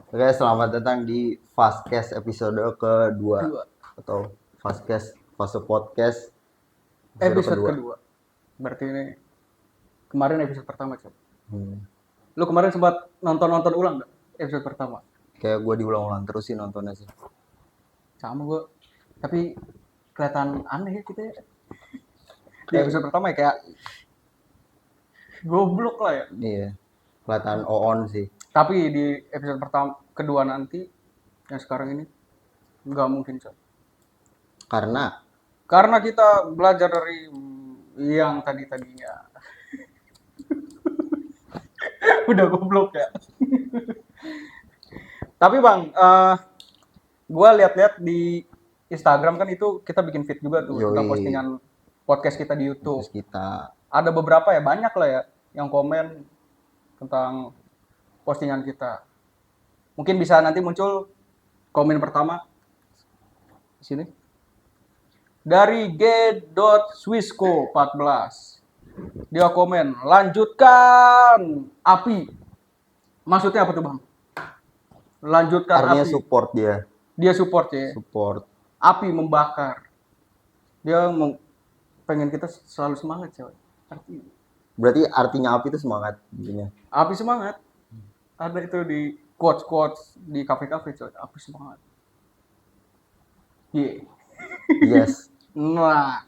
Oke, selamat datang di Fastcast episode kedua Dua. atau fase podcast episode Episode kedua. kedua. Berarti ini kemarin episode pertama, Cok. Hmm. Lu kemarin sempat nonton ulang nggak episode pertama? Kayak gue diulang-ulang terus sih nontonnya sih. Sama gue. Tapi kelihatan aneh ya kita ya. Di Kayak episode pertama ya kayak goblok lah ya. iya, kelihatan on sih. Tapi di episode kedua nanti yang sekarang ini nggak mungkin, Cok. Karena kita belajar dari yang tadinya. Udah goblok ya. Tapi Bang, gue lihat-lihat di Instagram kan itu kita bikin feed juga tuh tentang Yoi, postingan podcast kita di YouTube. terus kita Ada beberapa ya, banyak lah ya yang komen tentang postingan kita. Mungkin bisa nanti muncul komen pertama di sini. Dari G.Swisco 14. Dia komen, lanjutkan api. Maksudnya apa tuh Bang? Lanjutkan artinya api. support dia, Dia support ya. support. Api membakar. Dia pengen kita selalu semangat, coy. Berarti artinya api itu semangat intinya. Api semangat. Ada itu di quotes di kafe-kafe, coy. Api semangat. Yeah. Yes. Nah,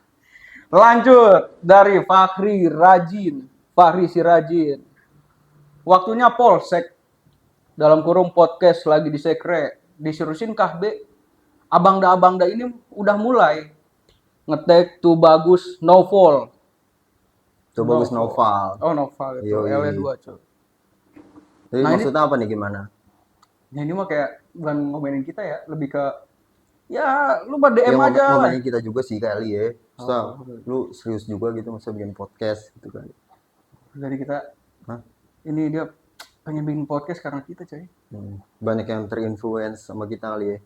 lanjut dari Fahri Sirajin. Waktunya polsek dalam kurung podcast lagi di sekre. Disurusin kah B? Abangda ini udah mulai ngetek tuh bagus novel. Itu bagus novel. Oh, novel itu. Yoi. L2, coy. Jadi Nah, maksudnya apa nih gimana? Ya ini mah kayak bukan ngomenin kita ya, lebih ke ya lu pada DM Ya aja lah. ngomongin kita juga sih kali ya. Maksudnya lu serius juga gitu masa bikin podcast gitu kan. Dari kita, Hah? ini dia pengen bikin podcast karena kita, coy. Banyak yang terinfluence sama kita kali ya.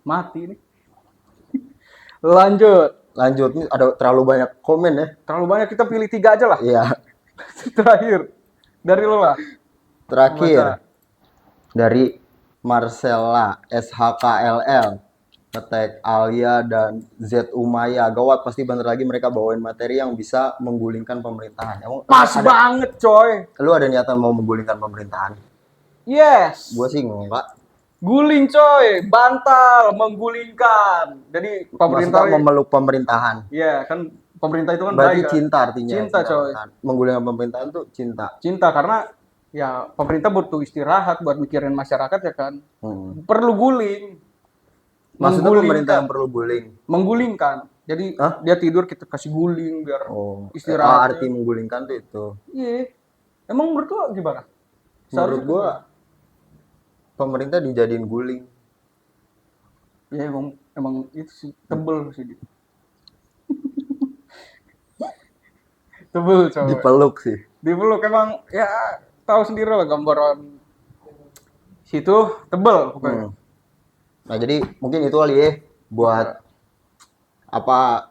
Mati nih. Lanjut. Lanjut, nih ada terlalu banyak komen ya. Terlalu banyak, kita pilih 3 aja lah. Iya. Terakhir. Dari lo lah. Terakhir dari Marcella SHKLL, ngetek Alia dan Z Umaya. Gawat, pasti bentar lagi mereka bawain materi yang bisa menggulingkan pemerintahan. Emang Pas banget, coy. lu ada niatan mau menggulingkan pemerintahan? Yes. Gua sih enggak. Guling, coy. Bantal, menggulingkan. Jadi pemerintah Maksudnya memeluk pemerintahan. Iya, kan pemerintah itu kan Berarti baik, cinta artinya. Cinta, coy. Menggulingkan pemerintahan tuh cinta. Cinta karena ya pemerintah butuh istirahat buat mikirin masyarakat ya kan. Perlu guling. Maksudnya pemerintah yang perlu guling. Menggulingkan. Jadi dia tidur kita kasih guling biar istirahat. Arti menggulingkan tuh itu. Iya. Emang menurut lo gimana? Menurut gua pemerintah dijadiin guling. Ya emang itu sih tebel sih. Tebel, coy. Dipeluk sih. Dipeluk emang ya tahu sendiri lah gambaran situ tebel pokoknya. Nah, jadi mungkin itu kali ya buat apa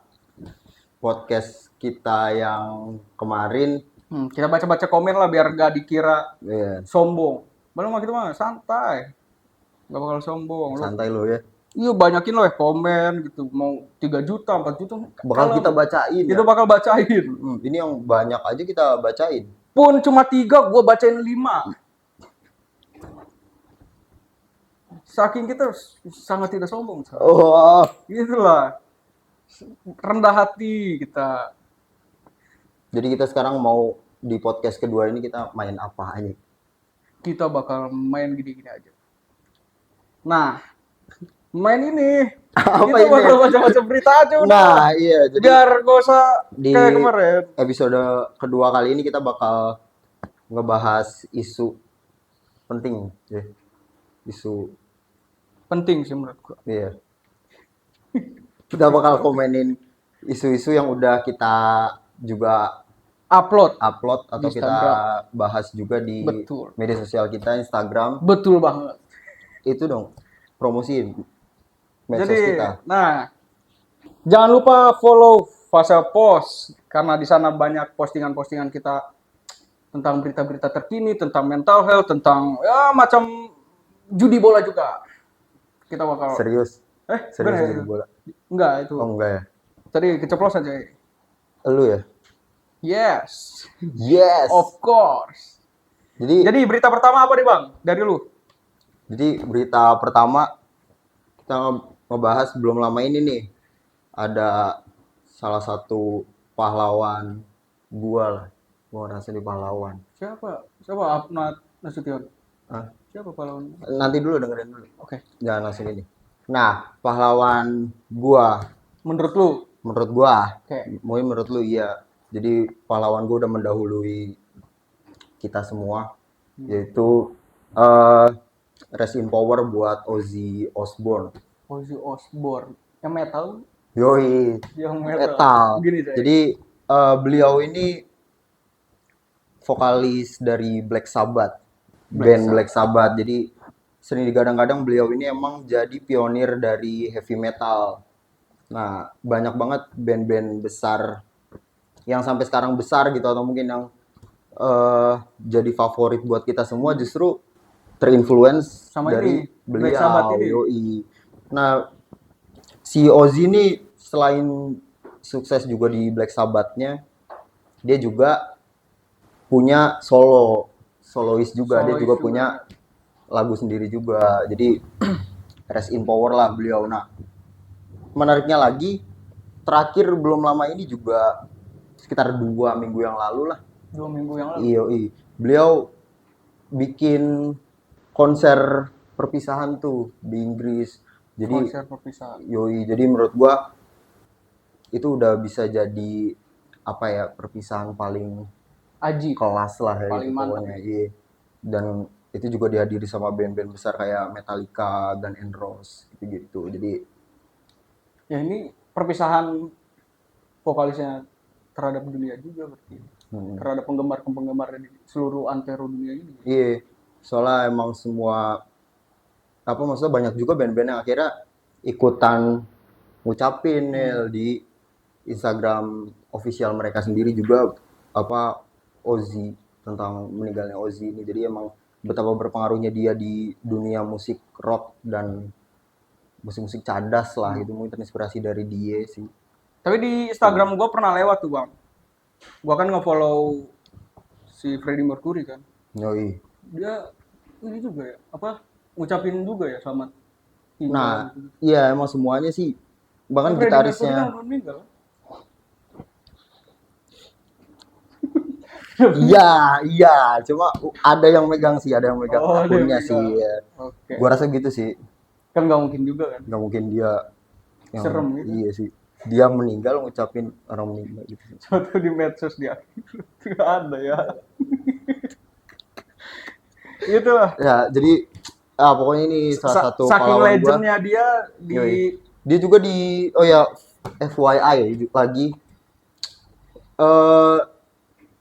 podcast kita yang kemarin. Kita baca-baca komen lah biar gak dikira sombong. Belum mah kita mah santai. Gak bakal sombong. Santai lo ya. Iya banyakin loh ya komen gitu. Mau 3 juta, 4 juta. Bakal kita bacain. Kita bakal bacain. Ini yang banyak aja kita bacain. Pun cuma 3, gua bacain 5. Saking kita sangat tidak sombong. Oh. Itulah. Rendah hati kita. Jadi kita sekarang mau di podcast kedua ini kita main apa aja? Kita bakal main gini-gini aja. Nah, main ini. Apa kita bakal baca-baca berita aja udah. Nah, iya. Jadi biar gak usah kayak kemarin. Episode kedua kali ini kita bakal ngebahas isu penting ya. Isu penting sih menurut gua. Iya. Kita bakal komenin isu-isu yang udah kita juga upload atau kita bahas juga di media sosial kita, Instagram. Betul banget. Itu dong, promosiin medsos kita. Nah, jangan lupa follow Fase Post karena di sana banyak postingan-postingan kita tentang berita-berita terkini, tentang mental health, tentang ya macam judi bola juga. Kita bakal Serius bener ya? jadi bola. Enggak itu. Oh enggak ya? Tadi keceplosan aja. Lu ya? Yes. Yes. Of course. Jadi berita pertama apa nih Bang? Dari lu? Jadi berita pertama kita ngebahas belum lama ini nih, ada salah satu pahlawan gua ngerasa di pahlawan. Siapa? Abnat Nasution? Hah? Siapa pahlawan? Nanti dulu, dengerin dulu. Oke. Jangan langsung ini. Nah, pahlawan gua Menurut lu? menurut gua, Oke. mungkin menurut lu iya. Jadi pahlawan gua udah mendahului kita semua, yaitu rest in power buat Ozzy Osbourne. Ozzy Osbourne. Yang metal? Yoi, Yang metal. Gini saya. Jadi beliau ini vokalis dari Black Sabbath, band Black Sabbath. Jadi sering digadang-gadang beliau ini emang jadi pionir dari heavy metal. Nah, banyak banget band-band besar yang sampai sekarang besar gitu, atau mungkin yang jadi favorit buat kita semua justru terinfluence Sama dari ini, Black Sabbath beliau. ini. Yoi. Nah, si Ozzy ini selain sukses juga di Black Sabbath-nya, dia juga punya solois juga. Dia juga punya lagu sendiri juga. Jadi rest in power lah beliau. Nah, menariknya lagi, terakhir belum lama ini juga sekitar 2 minggu yang lalu lah. 2 minggu yang lalu. Iya, beliau bikin konser perpisahan tuh di Inggris. Jadi konser perpisahan. jadi menurut gua itu udah bisa jadi apa ya, perpisahan paling Aji. kelas lah ya, Paling gitu, mantap. pokoknya. Iya. Dan itu juga dihadiri sama band-band besar kayak Metallica, Guns N' Roses gitu-gitu. Jadi ya ini perpisahan vokalisnya terhadap dunia juga berarti. Terhadap penggemar di seluruh antero dunia ini. Iya. Soalnya emang semua maksudnya banyak juga band-band yang akhirnya ikutan ngucapin di Instagram official mereka sendiri juga Ozzy, tentang meninggalnya Ozzy ini. Jadi emang betapa berpengaruhnya dia di dunia musik rock dan musik-musik cadas lah, itu mungkin terinspirasi dari dia sih. Tapi di Instagram gue pernah lewat tuh Bang. Gue kan nge-follow si Freddie Mercury kan. Yoi. Dia ini juga ya, ngucapin juga ya selamat tinggal. Nah, iya emang semuanya sih. Bahkan Freddie Mercury gitarisnya. kan belum meninggal. Iya, cuma ada yang megang akunnya sih. Ya. Oke. Gua rasa gitu sih. Kan nggak mungkin juga kan. Nggak mungkin dia yang, serem gitu. Iya sih. Dia meninggal ngucapin orang meninggal gitu. Suatu di medsos dia. Nggak ada ya. Gitu lah. Ya, jadi pokoknya ini salah satu saking pahlawan legendnya gua. dia di Dia juga di FYI lagi.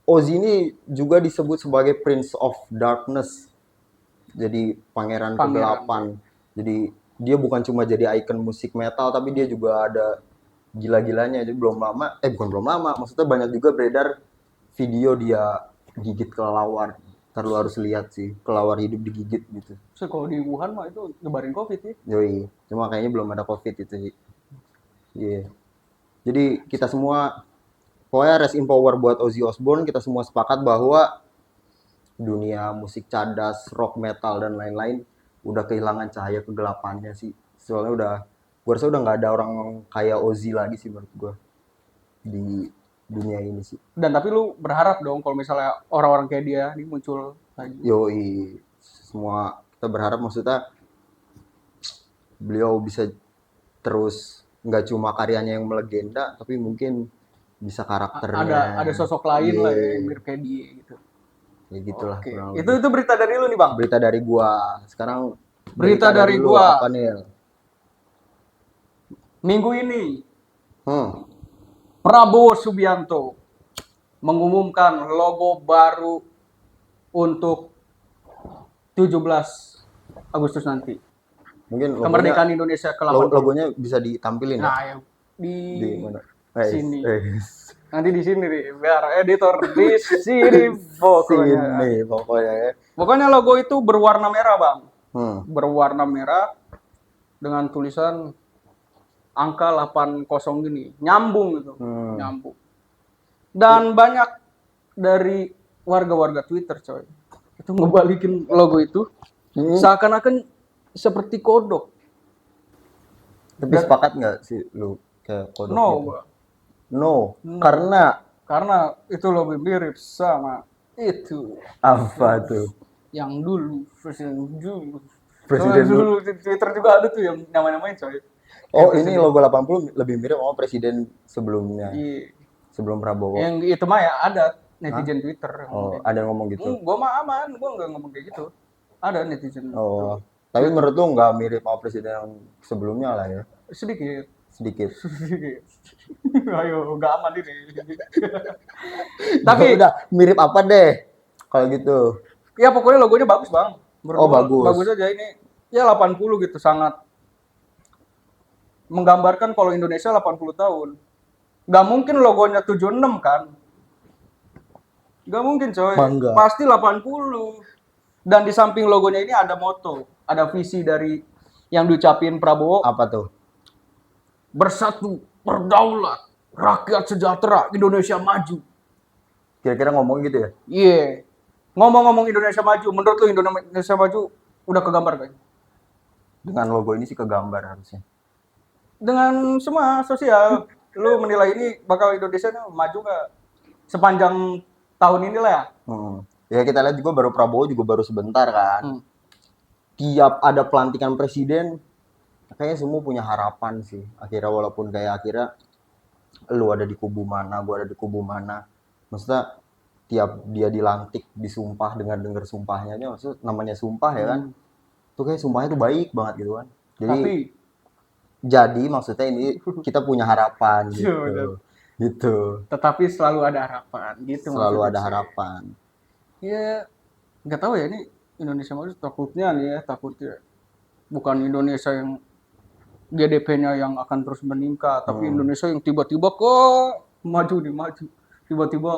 Ozzy ini juga disebut sebagai Prince of Darkness. Jadi pangeran kegelapan. Jadi dia bukan cuma jadi ikon musik metal, tapi dia juga ada gila-gilanya. Jadi bukan belum lama, maksudnya banyak juga beredar video dia gigit kelelawar. Ntar lu harus lihat sih, kelelawar hidup digigit gitu. So, kalau di Wuhan mah itu nyebarin COVID ya. Yoi, cuma kayaknya belum ada COVID itu sih. Iya. Jadi kita semua, pokoknya rest in power buat Ozzy Osbourne. Kita semua sepakat bahwa dunia musik cadas, rock, metal, dan lain-lain udah kehilangan cahaya kegelapannya sih. Soalnya gue rasa udah nggak ada orang kayak Ozzy lagi sih menurut gue di dunia ini sih. Dan tapi lu berharap dong kalau misalnya orang-orang kayak dia ini muncul lagi. Yoi, semua kita berharap, maksudnya beliau bisa terus, nggak cuma karyanya yang melegenda, tapi mungkin bisa karakternya. Ada sosok lain lah ya, yang mirip kayak dia gitu. Ya gitulah. Itu berita dari lu nih Bang. Berita dari gua. Sekarang berita dari gua. Apa nih? Minggu ini Prabowo Subianto mengumumkan logo baru untuk 17 Agustus nanti. Mungkin kemerdekaan Indonesia ke-8. Logonya bisa ditampilin ya? Nah, di mana? Sini. Nanti di sini nih, biar editor di sini pokoknya. Sini pokoknya ya. Pokoknya logo itu berwarna merah, Bang. Hmm. Berwarna merah dengan tulisan angka 80 gini. Nyambung gitu. Nyambung. Dan banyak dari warga-warga Twitter, coy. Itu ngebalikin logo itu seakan-akan seperti kodok. Tapi sepakat nggak sih lu kayak kodok No, gitu? Bang. No, karena itu lebih mirip sama itu apa tuh? yang dulu presiden dulu. Presiden Soalnya dulu di Twitter juga ada tuh yang nama-namain, coy. Oh, ini logo 80 lebih mirip sama presiden sebelumnya. Iya. Sebelum Prabowo. Yang itu mah ya ada netizen Twitter yang ngomong Oh, kayak ada yang ngomong gitu. Gua mah aman, gua nggak ngomong kayak gitu. Ada netizen. Oh, tapi menurut lu nggak mirip sama presiden yang sebelumnya lah ya? Sedikit. Sedikit. Sedikit. Ayo, nggak aman ini. Tapi udah mirip apa deh? Kalau gitu. ya pokoknya logonya bagus, Bang. Menurut Oh, gua bagus. Bagus aja ini. Ya 80 gitu, sangat menggambarkan kalau Indonesia 80 tahun. Nggak mungkin logonya 76 kan? Nggak mungkin, coy. Bangga. Pasti 80. Dan di samping logonya ini ada moto, ada visi dari yang diucapin Prabowo. Apa tuh? Bersatu, berdaulat, rakyat sejahtera, Indonesia maju. Kira-kira ngomong gitu ya? Iya. Ngomong-ngomong Indonesia maju, menurut lu Indonesia maju udah kegambar kan? Dengan logo ini sih kegambar harusnya. Dengan semua sosial, lu menilai ini bakal Indonesia maju nggak sepanjang tahun ini lah ya? Ya kita lihat juga baru Prabowo juga baru sebentar kan. Tiap ada pelantikan presiden, kayaknya semua punya harapan sih. Akhirnya walaupun kayak akhirnya lu ada di kubu mana, gua ada di kubu mana. Maksudnya tiap dia dilantik, disumpah dengan dengar sumpahnya aja, maksudnya namanya sumpah ya kan. Tuh kayak sumpahnya tuh baik banget gitu kan. Jadi maksudnya ini kita punya harapan gitu. Gitu. Tetapi selalu ada harapan gitu. Selalu ada harapan. Ya nggak tahu ya ini Indonesia maju takutnya nih ya, takutnya bukan Indonesia yang GDP-nya yang akan terus meningkat, tapi Indonesia yang tiba-tiba kok maju, tiba-tiba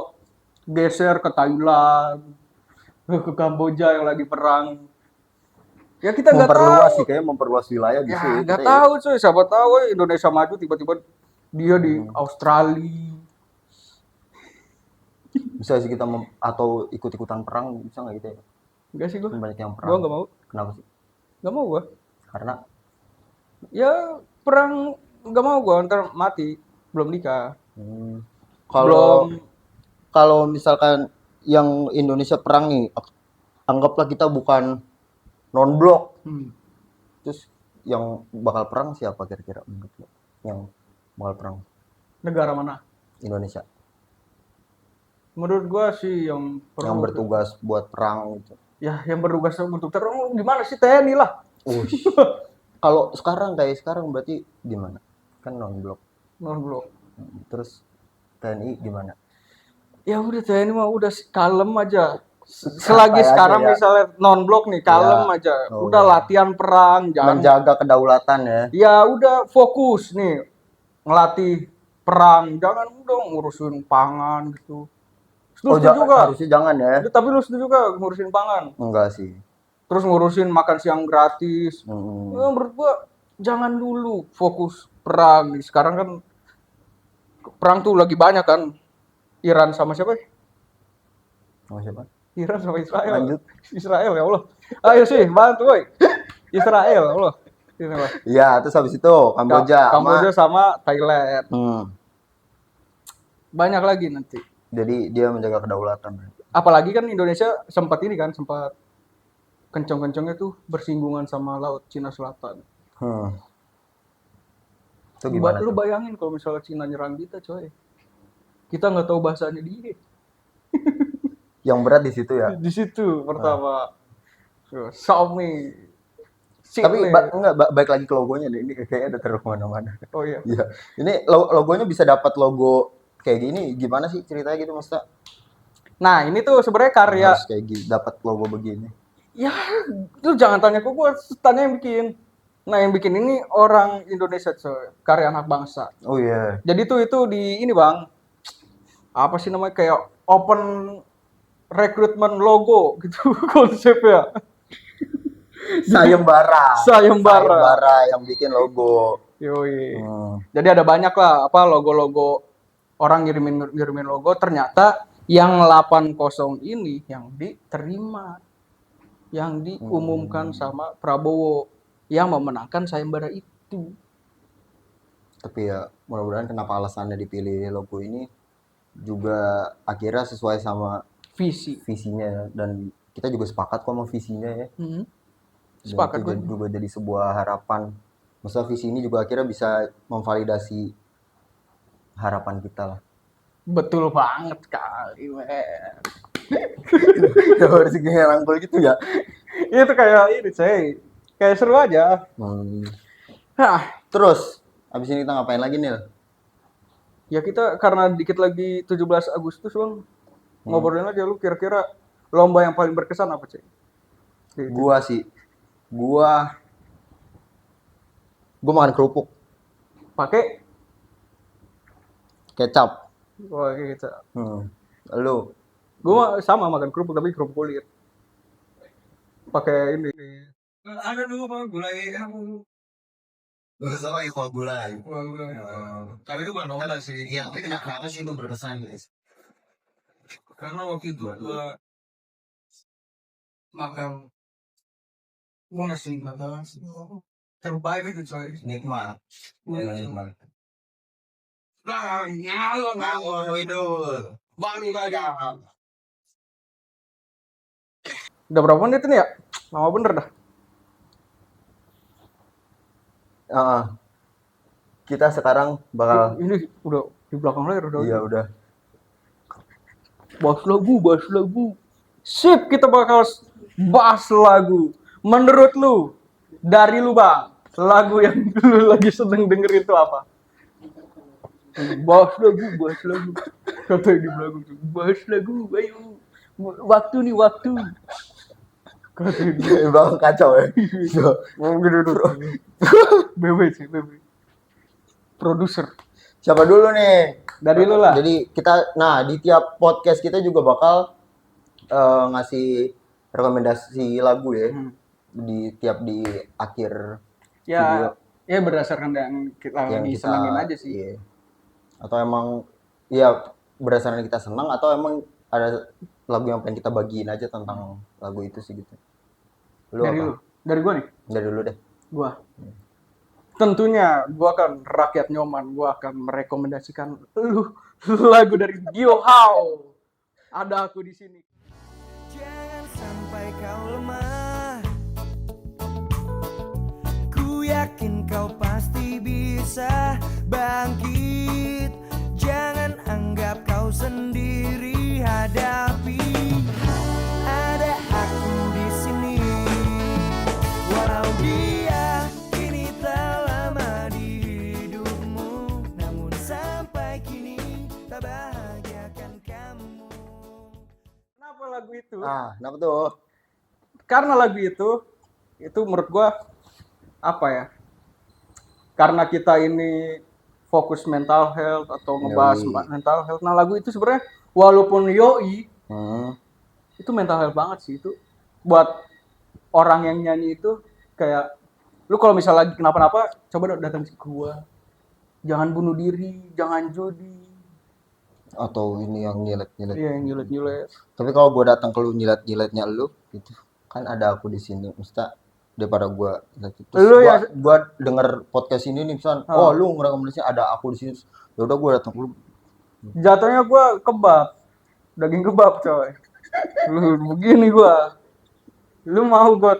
geser ke Thailand, ke Kamboja yang lagi perang. Ya kita nggak tahu. Memperluas sih kayak memperluas wilayah gitu. Ya nggak tahu cuy, siapa tahu Indonesia maju tiba-tiba dia di Australia. Bisa sih kita atau ikut-ikutan perang, bisa nggak gitu ya? Enggak sih gua. Banyak yang perang. Gua nggak mau. Kenapa sih? Nggak mau gua. Karena Ya perang nggak mau gua, ntar mati belum nikah. Kalau misalkan yang Indonesia perang nih, anggaplah kita bukan non-blok. Terus yang bakal perang siapa kira-kira menurut lo? Yang bakal perang? Negara mana? Indonesia. Menurut gua sih yang bertugas buat perang gitu. Ya, yang bertugas untuk terang gimana sih TNI lah. Kalau sekarang berarti gimana? Kan non-blok. Non-blok. Terus TNI gimana? Ya udah TNI mah udah kalem aja. Selagi sekarang ya. Misalnya non-blok nih kalem aja. Udah latihan perang, jangan menjaga kedaulatan ya. Ya udah fokus nih ngelatih perang, jangan udah ngurusin pangan gitu. Juga. Harusnya jangan ya. Tapi lu setuju juga ngurusin pangan? Enggak sih. Terus ngurusin makan siang gratis. Ya, menurut gua jangan dulu fokus perang. Sekarang kan perang tuh lagi banyak kan. Iran sama siapa? Sama siapa? Iran sama Israel. Lanjut. Israel ya Allah. Ayo sih bantu woy. Israel ya Allah. Iya, terus habis itu Kamboja sama Thailand. Banyak lagi nanti. Jadi dia menjaga kedaulatan. Apalagi kan Indonesia sempat kencang-kencangnya tuh bersinggungan sama Laut Cina Selatan. Itu gimana? Lu bayangin kalau misalnya Cina nyerang kita, coy. Kita nggak tahu bahasanya dia. Yang berat di situ ya. Di situ pertama. Xiaomi. Tapi baik lagi ke logonya deh. Ini kayaknya ada terus kemana-mana. Oh iya. Iya. Ini logonya bisa dapat logo kayak gini. Gimana sih ceritanya gitu maksudnya? Nah ini tuh sebenarnya karya. Harus kayak gini, dapat logo begini. Ya, lu jangan tanya ke gue, tanya yang bikin. Nah yang bikin ini orang Indonesia, coy. Karya anak bangsa. Oh iya. Jadi tuh itu di ini bang. apa sih namanya, kayak open recruitment logo gitu konsepnya. Sayembara. Sayembara. Sayembara yang bikin logo. Yoi. Hmm. Jadi ada banyak lah apa logo-logo, orang ngirimin logo, ternyata yang 80 ini yang diterima, yang diumumkan sama Prabowo yang memenangkan sayembara itu. Tapi ya mudah-mudahan kenapa alasannya dipilih logo ini juga akhirnya sesuai sama Visi. visinya, dan kita juga sepakat kok sama visinya ya. Dan Sepakat itu gue. juga jadi sebuah harapan. Maksudnya visi ini juga akhirnya bisa memvalidasi harapan kita lah. Betul banget kali, men. Ya harus kayak rangkul gitu ya. Itu kayak ini, kayak seru aja. Hah, Terus abis ini kita ngapain lagi Nil? ya kita karena dikit lagi 17 Agustus, Bang. Ngobrolin aja, lu kira-kira lomba yang paling berkesan apa, Cek? Gua sih, gua makan kerupuk Pakai kecap. wah gitu. Lu Gua sama makan kerupuk tapi kerupuk kulit. Pakai ini. Ada dulu bang gulai aku. Sama ikhwal gulai. Tapi itu bukan normal sih. Iya, tapi kenapa sih itu berkesan guys? Karena waktu itu gua makan nasi makan terbaik itu coy. Nikmat. Nikmat. Nah, nyalo itu. Baru aja. Udah berapa menit ini ya? Lama bener dah. kita sekarang bakal Ini udah di belakang layar udah. iya udah. Bahas lagu. Sip, kita bakal bahas lagu. Menurut lu, dari lu Bang, lagu yang lu lagi seneng denger itu apa? Bahas lagu. Kata di belakang tuh, bahas lagu, ayo. Waktu nih, waktu. Kata di Bang kacau ya. BB sih, BB. Produser. Siapa dulu nih? Dari lu lah. Jadi kita, nah di tiap podcast kita juga bakal ngasih rekomendasi lagu ya. Di akhir Ya, video ya berdasarkan yang kita yang lagi kita senengin aja sih. iya. Atau emang ya berdasarkan kita senang, atau emang ada lagu yang pengen kita bagiin aja tentang lagu itu sih gitu. Dari lu? Dari gua nih? Dari dulu deh. Gua. Tentunya gua akan rakyat nyoman, gua akan merekomendasikan lu lagu dari Gio How. Ada aku di sini. Jangan sampai kau lemah. Ku yakin kau pasti bisa bangkit. Jangan anggap kau sendiri hadapi. Ada aku di sini. Walau dia kini telah lama di hidupmu, namun sampai kini tak bahagiakan kamu. Kenapa lagu itu? Kenapa tuh? Karena lagu itu menurut gua apa ya? Karena kita ini fokus mental health atau ngebahas mental health. Nah, lagu itu sebenarnya walaupun yoi itu mental health banget sih itu. Buat orang yang nyanyi itu kayak lu kalau misalnya lagi kenapa-napa coba datang ke gua. Jangan bunuh diri, jangan judi. Atau ini yang nyilet-nyilet. Iya, yang nyilet-nyilet. Tapi kalau gue datang ke lu nyilet-nyiletnya lu gitu, kan ada aku di sini. Maksudnya daripada gue Lu ya gua denger podcast ini nih misalnya, oh lu ngerekomendasiin ada aku di sini. Ya udah gue datang ke lu. jatuhnya gua kebab. Daging kebab, coy. Lu begini gua. Lu mau gua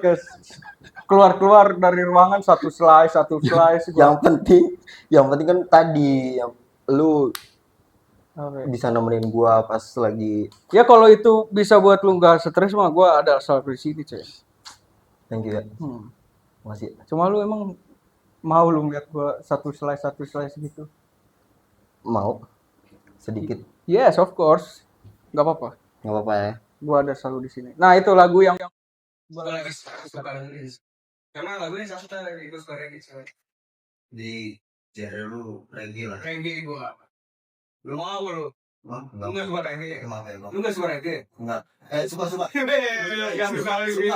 keluar dari ruangan satu slice gua. Yang penting kan tadi yang lu Okay. bisa nemenin gua pas lagi. Ya kalau itu bisa buat lu nggak stres mah gua ada selalu di sini, coy. Thank you ya. Makasih. Cuma lu emang mau lu ngeliat gua satu slice gitu? Mau sedikit. Yes, of course. Nggak apa-apa. Nggak apa-apa ya. Gua ada selalu di sini. Nah, itu lagu yang Gua lagi suka ini. Karena lagu ini satu lagi gue suka reggae coy. Di genre lu reggae lah. Reggae gua. Lu mau lu Lu nggak suka reggae? Kenapa ya, Bang? Lu nggak suka reggae? Enggak. Suka. Yang suka reggae.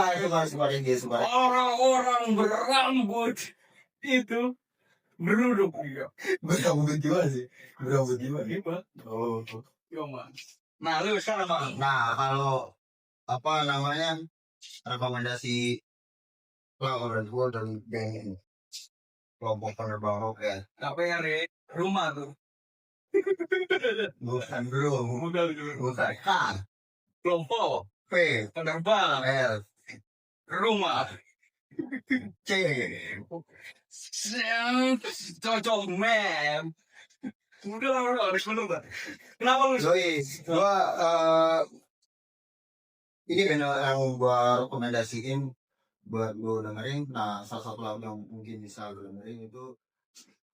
Suka reggae, suka. Orang-orang berambut itu beruduk dia. Berambut gimana sih? Berambut gimana? Hebat. Oh. Yo, Mas. Nah, lu sekarang apa? Nah, kalau apa namanya rekomendasi lagu gue dari geng kelompok penerbang roket. KPR rumah tuh. Bukan bro, Modal dulu. bukan K, Kelompok P, penerbang L, rumah. C. Cocok mem. Udah harus menunggu. Kenapa lu? Yoi, gua ini band yang gua rekomendasiin buat lu dengerin. Nah, salah satu lagu yang mungkin bisa lu dengerin itu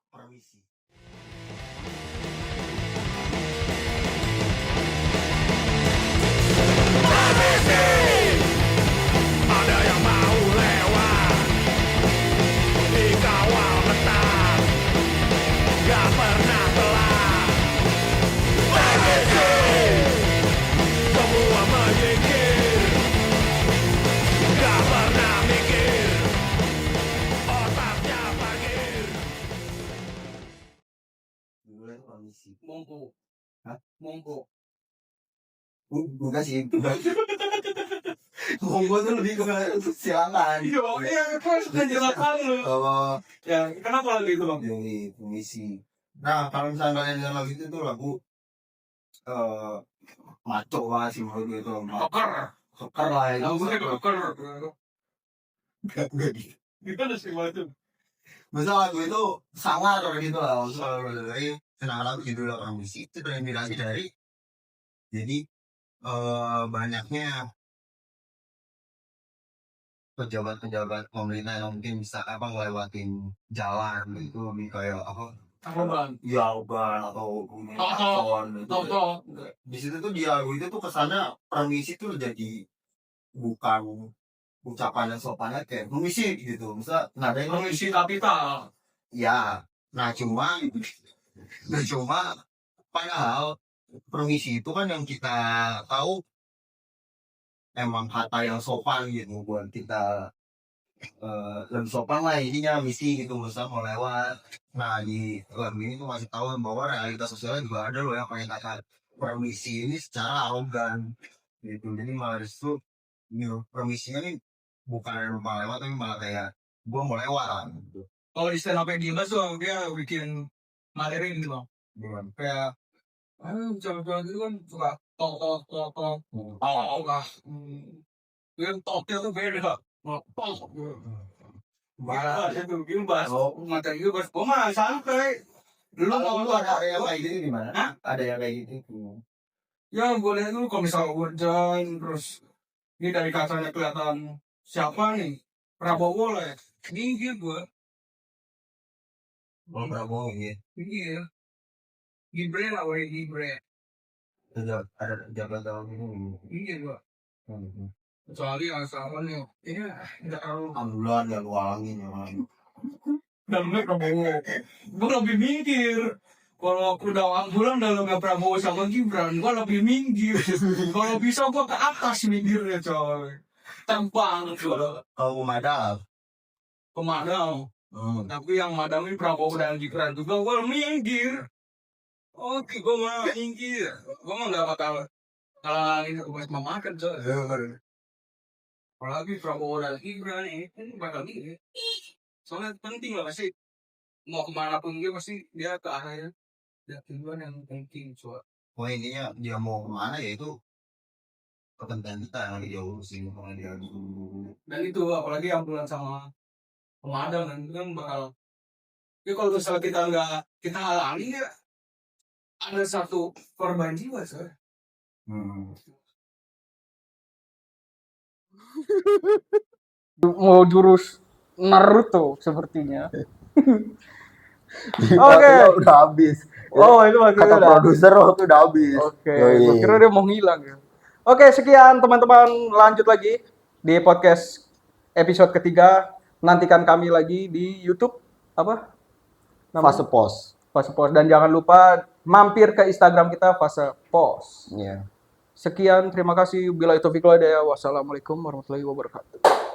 Permisi. Ada yang mau lewat dikawal ketat, gak pernah telat. Permisi, semua menyingkir, gak pernah mikir, otaknya parkir. Judulnya Permisi. Monggo. Hah? Monggo. Bukan sih. Monggo tuh lebih ke silakan. Iya, terus penjelasan lu. Kalau Ya, kenapa lagu itu, Bang? dari Permisi. Nah, kalau misalnya kalian dengar lagu itu tuh lagu maco banget sih menurut gue itu. Koker. Soker lah ya. Lagu gue koker. Enggak gitu. Gimana sih waktu? Masa lagu itu sangar gitu lah. Soalnya dari kenapa judulnya Permisi itu terinspirasi dari jadi banyaknya pejabat-pejabat pemerintah yang mungkin bisa ngelewatin jalan itu lebih kayak apa? Apa, Bang? Jawaban atau komunikasi gitu. Toto. Di situ tuh di lagu itu tuh kesannya permisi tuh jadi bukan ucapan yang sopannya kayak permisi gitu. Misal nadanya Komisi kapital. ya. Nah cuma padahal permisi itu kan yang kita tahu emang kata yang sopan gitu buat kita lebih sopan lah intinya misi gitu misal mau lewat. Nah di lagu ini tuh masih tahu bahwa realitas sosialnya juga ada loh yang pakai kata permisi ini secara arogan gitu. Jadi malah itu permisinya ini bukan mau lewat tapi malah kayak gua mau lewat gitu. Kalau di stand up yang Dimas tuh dia bikin materi gitu, Bang. Gimana? Kayak jalan-jalan gitu kan suka tok. Oh lah. Yang toknya tuh beda. Tok. Bahas itu gimana? Oh. Materi gue bahas. Gue mah santai. Lu Kalau mau lu ada yang kayak gitu gimana? Hah? Ada yang kayak gitu. Ya gue lihat dulu kalau misalnya gue jalan terus ini dari katanya kelihatan siapa nih Prabowo lah ya. Minggir gue. Kalau Prabowo ya. Minggir. Gibran lah weh Gibran. Ada jabat tahun ini. Minggir gue. Kecuali yang sama nih. Ini nggak terlalu. Alhamdulillah nggak lu halangin ya kan. Dalamnya Prabowo. Gue lebih minggir. Kalau udah ambulan dalamnya Prabowo sama Gibran, gue lebih minggir. Kalau bisa gue ke atas minggirnya coy. Terbang coy. Kalau Madal. Pemadam. Tapi yang madam ini Prabowo dan Gibran juga gue minggir. Oke, gue mah minggir. Gue mah gak bakal kalau ini gue mau makan coy. Apalagi Prabowo dan Gibran ini bakal minggir. Soalnya penting lah pasti. Mau kemana pun dia pasti dia ke arahnya. Dia tujuan yang penting coy. Pokoknya intinya dia mau kemana ya itu kepentingan kita yang lagi jauh sih kalau dia dulu. Dan itu apalagi ambulan sama pemadam dan itu kan bakal. Jadi kalau misalnya kita nggak kita halangi ya ada satu korban jiwa coy. Mau jurus Naruto sepertinya. Oke. Udah habis. Oh, itu maksudnya Kata udah. produser waktu udah habis. Oke, Yoi. gua kira dia mau ngilang ya. Oke, sekian teman-teman, lanjut lagi di podcast episode ketiga. Nantikan kami lagi di YouTube apa? Fase pos. Fase Pos. Dan jangan lupa mampir ke Instagram kita Fase Pos. Iya. Sekian, terima kasih. Bila itu Wassalamualaikum warahmatullahi wabarakatuh.